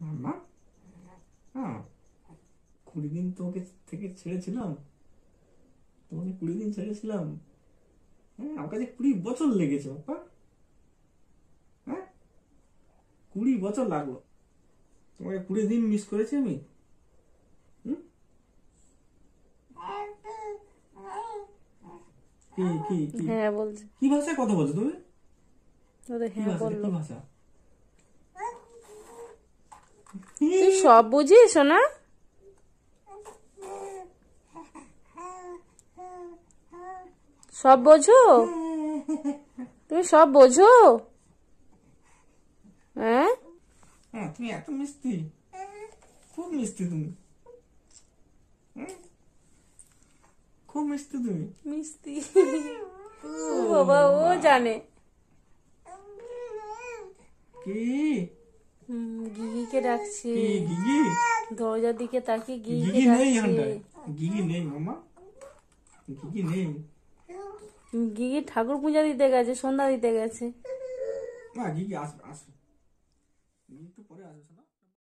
মাম্মা, হ্যাঁ 20 দিন তোকে থেকে ছেড়েছিলাম, তোমাকে 20 দিন ছেড়েছিলাম। হ্যাঁ আমার কাছে 20 বছর লেগেছে বাপ্পা। হ্যাঁ 20 বছর লাগলো, তোমাকে 20 দিন মিস করেছি আমি। হুম? কি কি কি হ্যাঁ বলছে। কি ভাষায় কথা বলছো তুমি? ওদের কি হ্যাঁ ভাষা, বললো। কি ভাষা? তুই সব বুঝিস না? সব বোঝো? তুমি সব বোঝো? হ্যাঁ হ্যাঁ তুমি এত মিষ্টি, খুব মিষ্টি তুমি। হুম? খুব মিষ্টি তুমি। মিষ্টি। ও বাবা, ও বাবা। জানে। কি গিগিকে ডাকছে। কি গিগি? দরজার দিকে তাকিয়ে গিগিকে গিগি নেই ডাকছে। এখানটায়, গিগি নেই মামা, গিগি নেই। গিগি ঠাকুর পূজা দিতে গেছে, সন্ধ্যা দিতে গেছে। না গিগি আসবে আসবে, গিগি একটু পরে আসবে।